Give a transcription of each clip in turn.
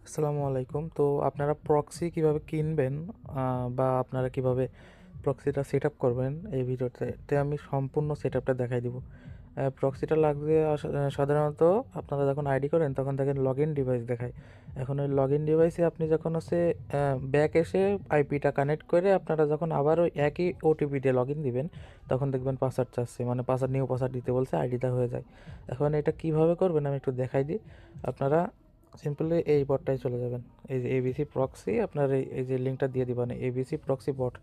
আসসালামু আলাইকুম। তো আপনারা প্রক্সি কিভাবে কিনবেন বা আপনারা কিভাবে প্রক্সিটা সেট আপ করবেন এই ভিডিওতে আমি সম্পূর্ণ সেট আপটা দেখাই দিব। প্রক্সিটা লাগবে সাধারণত আপনারা যখন আইডি করেন তখন দেখেন লগ ইন ডিভাইস দেখায়। এখন ওই লগ ইন ডিভাইসে আপনি যখন হচ্ছে ব্যাক এসে আইপিটা কানেক্ট করে আপনারা যখন আবার ওই একই ওটিপি দিয়ে লগ ইন দিবেন তখন দেখবেন পাসওয়ার্ড চাচ্ছে, মানে পাসওয়ার্ড নিউ পাসওয়ার্ড দিতে বলছে, আইডিটা হয়ে যায়। এখন এটা কিভাবে করবেন আমি একটু দেখাই দিই। আপনারা সিম্পলি এই বটটায় চলে যাবেন। এই যে এবিসি প্রক্সি, আপনার এই যে লিঙ্কটা দিয়ে দিবেন এবিসি প্রক্সি বট।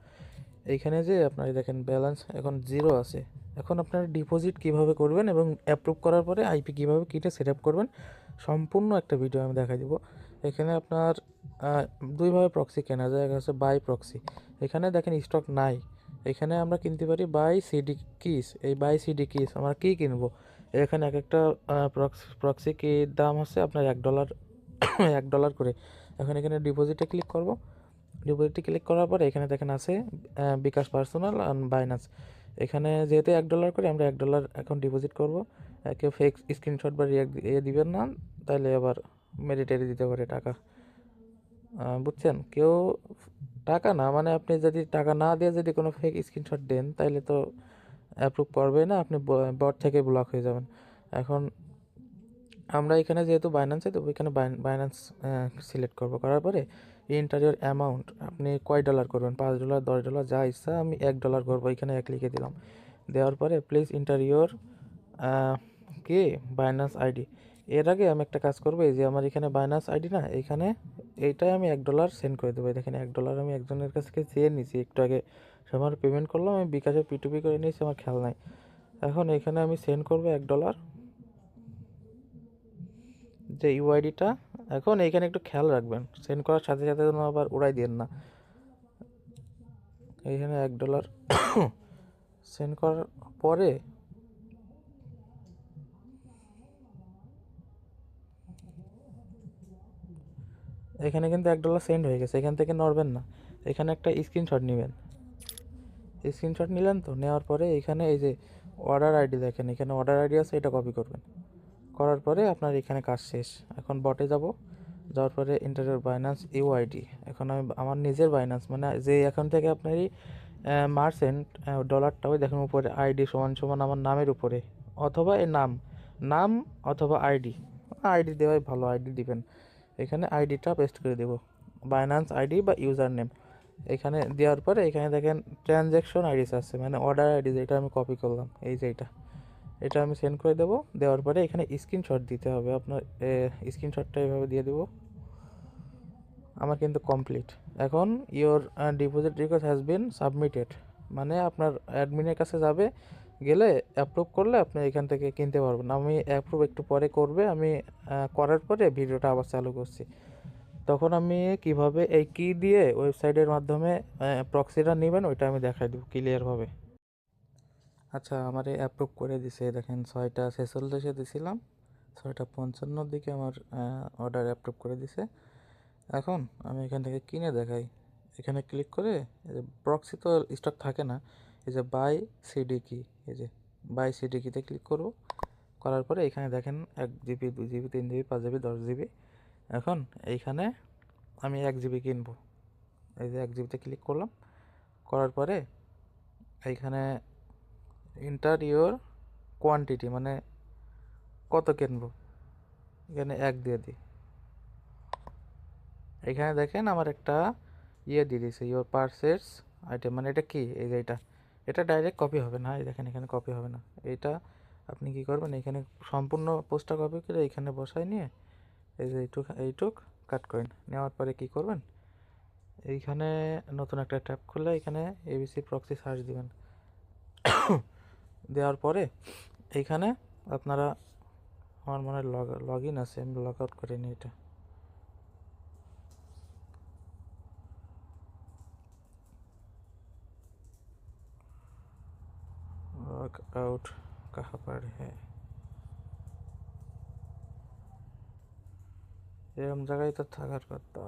এইখানে যে আপনার দেখেন ব্যালেন্স এখন জিরো আছে। এখন আপনারা ডিপোজিট কিভাবে করবেন এবং অ্যাপ্রুভ করার পরে আইপি কিভাবে কিটা সেট আপ করবেন সম্পূর্ণ একটা ভিডিও আমি দেখাই দিব। এখানে আপনার দুইভাবে প্রক্সি কেনা যায়, একটা হচ্ছে বাই প্রক্সি। এখানে দেখেন স্টক নাই। এখানে আমরা কিনতে পারি বাই সিডি কিস। এই বাই সিডি কিস আমরা কী কিনবো, এখানে এক একটা প্রক্সি কি দাম হচ্ছে আপনার $1 $1 করে। এখন এখানে ডিপোজিটে ক্লিক করব। ডিপোজিটে ক্লিক করার পরে এখানে দেখেন আছে বিকাশ পার্সোনাল আর বাইন্যান্স। এখানে যেহেতু $1 করে আমরা $1 এখন ডিপোজিট করব। কেউ ফেক স্ক্রিনশট বা রিয়াক্ট দিবেন না, তাহলে আবার মেরিটারি দিতে পারে টাকা। বুঝছেন? কেউ টাকা না, মানে আপনি যদি টাকা না দিয়ে যদি কোনো ফেক স্ক্রিনশট দেন তাহলে তো অ্যাপ্রুভ করবে না, আপনি বট থেকে ব্লক হয়ে যাবেন। এখন আমরা এখানে যেহেতু বাইন্যান্সে দেবো, এখানে বাইন্যান্স সিলেক্ট করবো। করার পরে ইন্টারিয়র অ্যামাউন্ট আপনি কয় ডলার করবেন, $5 $10 যা ইচ্ছা, আমি $1 করবো, এখানে এক লিখে দিলাম। দেওয়ার পরে প্লিজ ইন্টারিয়র কি বাইন্যান্স আইডি। এর আগে আমি একটা কাজ করবো, এই যে আমার এখানে বাইন্যান্স আইডি না, এখানে এইটাই আমি $1 সেন্ড করে দেবো। দেখেন $1 আমি একজনের কাছ থেকে চেয়ে নিয়েছি, একটু আগে আমার পেমেন্ট করলাম, আমি বিকাশে পিটুপি করে নিয়েছি, আমার খেয়াল নাই। এখন এখানে আমি সেন্ড করবো $1 যে ইউআইডিটা। এখন এইখানে একটু খেয়াল রাখবেন, সেন্ড করার সাথে সাথে যেন আবার উড়াই দিন না। এইখানে $1 সেন্ড করার পরে এখানে কিন্তু $1 সেন্ড হয়ে গেছে, এখান থেকে নড়বেন না। এখানে একটা স্ক্রিনশট নেবেন। স্ক্রিনশট নিলেন তো, নেওয়ার পরে এখানে এই যে অর্ডার আইডি দেখেন, এখানে অর্ডার আইডি আছে, এটা কপি করবেন। করার পরে আপনার এখানে কাজ শেষ। এখন বটে যাব, যাওয়ার পরে ইন্টারভিউ বাইন্যান্স ইউআইডি। এখন আমি আমার নিজের বাইন্যান্স, মানে যে অ্যাকাউন্ট থেকে আপনারই মার্চেন্ট ডলারটা, ওই দেখেন উপরে আইডি সমান সমান আমার নামের উপরে, অথবা এই নাম নাম অথবা আইডি। আইডি দেওয়াই ভালো, আইডি দিবেন। এখানে আইডিটা পেস্ট করে দেব, বাইন্যান্স আইডি বা ইউজার নেম। এখানে দেওয়ার পরে এখানে দেখেন ট্রানজ্যাকশন আইডিস আছে, মানে অর্ডার আইডি, যেটা আমি কপি করলাম, এই যে এটা আমি সেন্ড করে দেবো। দেওয়ার পরে এখানে স্ক্রিনশট দিতে হবে আপনার, স্ক্রিনশটটা এভাবে দিয়ে দেবো। আমার কিন্তু কমপ্লিট। এখন your deposit request has been submitted, মানে আপনার অ্যাডমিনের কাছে যাবে, গেলে অ্যাপ্রুভ করলে আপনি এখান থেকে কিনতে পারবেন। আমি অ্যাপ্রুভ একটু পরে করবে, আমি করার পরে ভিডিওটা আবার চালু করছি। তখন আমি কিভাবে এই কি দিয়ে ওয়েবসাইটের মাধ্যমে প্রক্সিটা নেবেন ওইটা আমি দেখাই দেবো ক্লিয়ারভাবে। আচ্ছা, আমারে অ্যাপ্রুভ করে দিছে, দেখেন 6টা 46-এ দিছিলাম, 6টা 55-র দিকে আমার অর্ডার অ্যাপ্রুভ করে দিছে। এখন আমি এখান থেকে কিনে দেখাই। এখানে ক্লিক করে এই যে প্রক্সি তো স্টক থাকে না, এই যে বাই সিডি কি, এই যে বাই সিডি কিতে ক্লিক করব। করার পরে এখানে দেখেন 1 GB 2 GB 3 GB 5 GB 10 GB. এখন এইখানে আমি 1 জিবি কিনবো, এই যে 1 জিবিতে ক্লিক করলাম। করার পরে এইখানে ইন্টার ইওর কোয়ান্টিটি, মানে কত কিনবো, এখানে 1 দিয়ে দিই। এখানে দেখেন আমার একটা দিয়ে দিয়েছে, ইওর পারচেস আইটেম, মানে এটা কি, এই যে এটা ডাইরেক্ট কপি হবে না, এই দেখেন এখানে কপি হবে না। এইটা আপনি কি করবেন, এখানে সম্পূর্ণ পোস্টটা কপি করে এখানে বসায় নিয়ে এই যে এইটুক কাট করেন। নেওয়ার পরে কি করবেন, এইখানে নতুন একটা ট্যাব খুলে এখানে এবিসি প্রক্সি সার্চ দিবেন। দেওয়ার পরে এইখানে আপনারা, আমার মনে হয় লগ ইন আছে, আমি লগ আউট করে নিই এটা। लॉग आउट कहाँ पर है, এরকম জায়গায় তো থাকার কথা।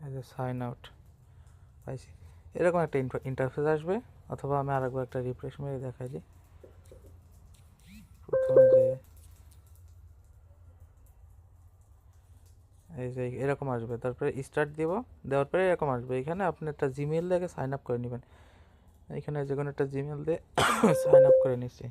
এই যে সাইন আউট পাইছি, এরকম একটা ইন্টারফেস আসবে। অথবা আমি আরেকবার একটা রিফ্রেশ মেরে দেখাই দিই। প্রথমে যে এই যে এরকম আসবে, তারপরে স্টার্ট দিব, দেওয়ার পরে এরকম আসবে। এখানে আপনি একটা জিমেইল দিয়ে সাইন আপ করে নেবেন। এখানে যে কোনো একটা জিমেইল দিয়ে সাইন আপ করে নিচ্ছি।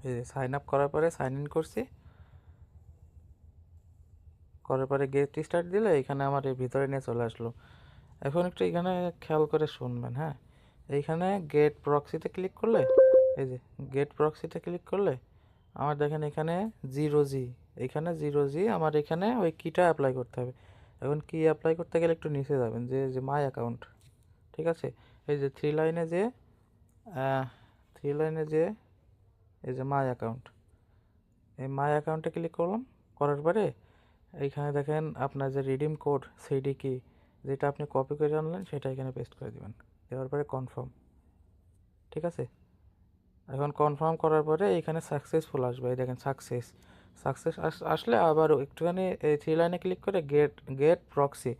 এই যে সাইন আপ করার পরে সাইন ইন করছি, করার পরে গেট স্টার্ট দিলে এখানে আমার এই ভিতরে নিয়ে চলে আসলো। এখন একটু এখানে খেয়াল করে শুনবেন, হ্যাঁ। এইখানে গেট প্রক্সিতে ক্লিক করলে, এই যে গেট প্রক্সিতে ক্লিক করলে আমার দেখেন এখানে 0G, এখানে 0G আমার এখানে ওই কিটা অ্যাপ্লাই করতে হবে। এখন কি অ্যাপ্লাই করতে গেলে একটু নিচে যাবেন, যে যে মাই অ্যাকাউন্ট, ঠিক আছে। এই যে থ্রি লাইনে যে এই যে মাই অ্যাকাউন্ট, এই মাই অ্যাকাউন্টে ক্লিক করলাম। করার পরে এইখানে দেখেন আপনার যে রিডিম কোড সিডি কি, যেটা আপনি কপি করে আনলেন সেটা এখানে পেস্ট করে দিবেন। দেওয়ার পরে কনফার্ম, ঠিক আছে। এখন কনফার্ম করার পরে এখানে সাকসেসফুল আসবে, এই দেখেন সাকসেস আসলে আবার একটুখানি এই থ্রি লাইনে ক্লিক করে গেট গেট প্রক্সি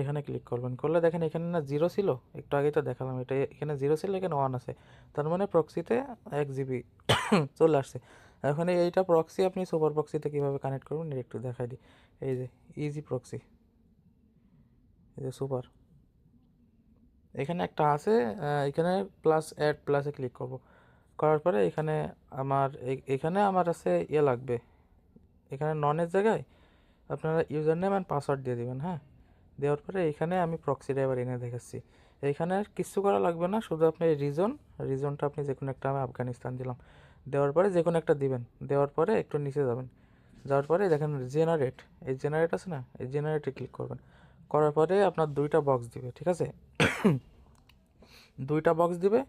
এখানে ক্লিক করবেন। করলে দেখেন এখানে না 0 ছিল, একটু আগেই তো দেখালাম, এটা এখানে 0 ছিল, এখানে 1 আছে, তার মানে প্রক্সিতে 1 GB চলে আসছে। এখন এইটা প্রক্সি আপনি সুপার প্রক্সিতে কীভাবে কানেক্ট করবেন এটা একটু দেখাই দিই। এই যে ইজি প্রক্সি, এই যে সুপার, এখানে একটা আছে, এখানে প্লাস অ্যাড প্লাসে ক্লিক করব। করার পরে এখানে এখানে আমার আছে ইয়ে লাগবে, এখানে ননের জায়গায় আপনারা ইউজার নেম অ্যান্ড পাসওয়ার্ড দিয়ে দিবেন, হ্যাঁ। দেওয়ার পরে এখানে আমি প্রক্সিটা এবার এনে দেখাচ্ছি। এইখানে আর কিছু করা লাগবে না, শুধু আপনি রিজনটা আপনি যে কোনো একটা, আমি আফগানিস্তান দিলাম। দেওয়ার পরে যে কোনো একটা দিবেন, দেওয়ার পরে একটু নিচে যাবেন, যাওয়ার পরে দেখেন জেনারেট, এই জেনারেট আছে না, এই জেনারেটে ক্লিক করবেন। করার পরে আপনার 2টা বক্স দিবে, ঠিক আছে। 2টা বক্স দিবে।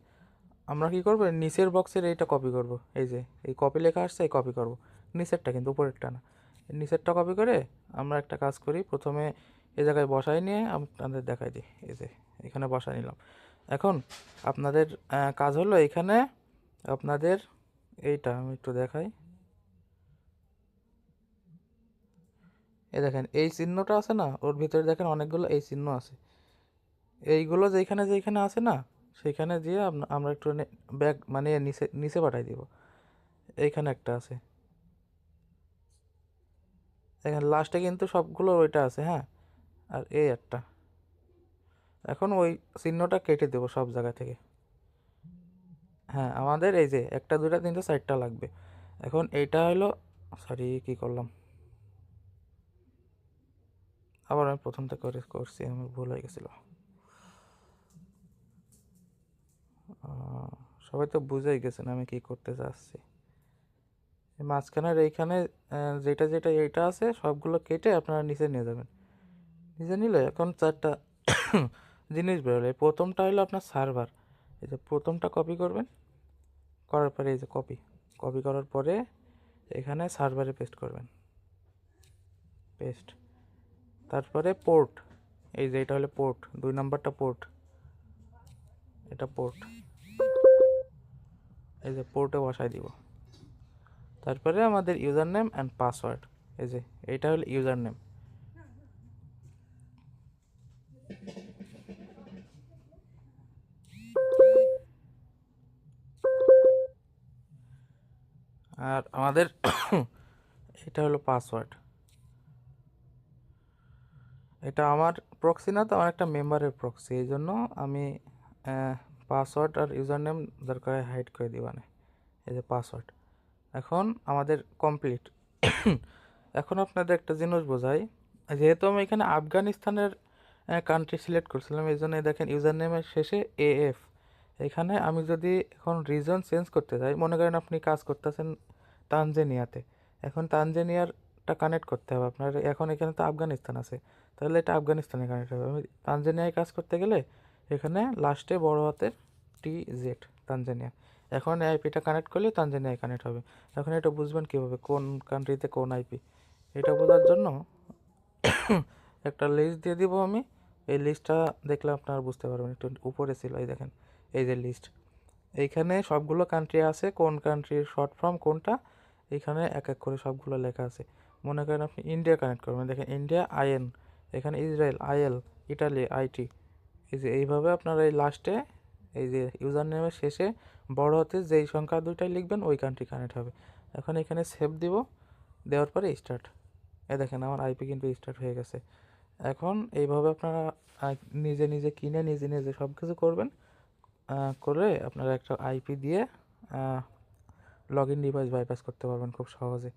আমরা কি করবো, নিচের বক্সের এইটা কপি করব, এই যে এই কপি লেখা আসছে, এই কপি করব নিচেরটা, কিন্তু উপরেরটা না। নিচেরটা কপি করে আমরা একটা কাজ করি, প্রথমে এই জায়গায় বসাই নিয়ে আপনাদের দেখাই দিই। এই যে এখানে বসাই নিলাম। এখন আপনাদের কাজ হলো এখানে আপনাদের এইটা আমি একটু দেখাই। এই দেখেন এই চিহ্নটা আছে না, ওর ভিতরে দেখেন অনেকগুলো এই চিহ্ন আছে। এইগুলো যেখানে যেখানে আছে না, সেখানে দিয়ে আমরা একটু ব্যাক মানে নিচে নিচে পাঠাই দিব। এইখানে একটা আছে, এখানে লাস্টে কিন্তু সবগুলো ওইটা আছে, হ্যাঁ। আর এই একটা, এখন ওই চিহ্নটা কেটে দেবো সব জায়গা থেকে। হ্যাঁ, আমাদের এই যে 1 2 3 4টা লাগবে। এখন এইটা হলো, সরি কি করলাম, আবার আমি প্রথম থেকে করছি, আমার ভুল হয়ে গেছিলো। সবাই তো বুঝেই গেছেন আমি কি করতে চাচ্ছি। এই মাঝখানের এইখানে যেটা যেটা এইটা আছে সবগুলো কেটে আপনারা নিচে নিয়ে যাবেন। নিচে নিলে এখন 4টা জিনিস বেরোলো। এই প্রথমটা হলো আপনার সার্ভার, এই যে প্রথমটা কপি করবেন। করার পরে এই যে কপি করার পরে এখানে সার্ভারে পেস্ট করবেন, পেস্ট। তারপরে পোর্ট, এই যে এটা হলো পোর্ট, 2 নাম্বারটা পোর্ট, এটা পোর্ট, এই যে পোর্টে বসাই দিব। তারপরে আমাদের ইউজার নেম অ্যান্ড পাসওয়ার্ড, এই যে এইটা হলো ইউজার নেম। আর আমাদের এটা হলো পাসওয়ার্ড। এটা আমার প্রক্সি না তো, আমার একটা মেম্বারের প্রক্সি, এই জন্য আমি পাসওয়ার্ড আর ইউজার নেম দরকার হাইড করে দিবানে। এই যে পাসওয়ার্ড, এখন আমাদের কমপ্লিট। এখন আপনাদের একটা জিনিস বোঝাই, যেহেতু আমি এখানে আফগানিস্তানের কান্ট্রি সিলেক্ট করছিলাম, এই জন্য দেখেন ইউজার নেমের শেষে AF। এখানে আমি যদি এখন রিজন চেঞ্জ করতে চাই, মনে করেন আপনি কাজ করতেছেন তানজেনিয়াতে, এখন তানজেনিয়ারটা কানেক্ট করতে হবে আপনার, এখন এখানে তো আফগানিস্তান আছে, তাহলে এটা আফগানিস্তানে কানেক্ট হবে। আমি তানজেনিয়ায় কাজ করতে গেলে এখানে লাস্টে বড় হাতের TZ, তানজেনিয়া। এখন আইপিটা কানেক্ট করলে তানজানিয়ায় কানেক্ট হবে। এখন এটা বুঝবেন কীভাবে কোন কান্ট্রিতে কোন আইপি, এটা বোঝার জন্য একটা লিস্ট দিয়ে দিব আমি। এই লিস্টটা দেখলে আপনারা বুঝতে পারবেন, একটু উপরে ছিল, এই দেখেন এই যে লিস্ট, এইখানে সবগুলো কান্ট্রি আছে, কোন কান্ট্রির শর্ট ফর্ম কোনটা, এখানে এক এক করে সবগুলো লেখা আছে। মনে করেন আপনি ইন্ডিয়া কানেক্ট করবেন, দেখেন ইন্ডিয়া আইএন, এখানে ইসরায়েল আইএল, ইটালি আইটি। এই যে এইভাবে আপনারা এই লাস্টে এই যে ইউজার নেমের শেষে বড় হাতে যেই সংখ্যা দুইটাই লিখবেন ওই কান্ট্রি কানেক্ট হবে। এখন এখানে সেভ দিব, দেওয়ার পরে স্টার্ট। দেখেন আমার আইপি কিন্তু স্টার্ট হয়ে গেছে। এখন এইভাবে আপনারা নিজে নিজে কিনে নিজে নিজে সব কিছু করবেন, করে আপনারা একটা আইপি দিয়ে লগ ইন ডিভাইস বাইপাস করতে পারবেন খুব সহজে।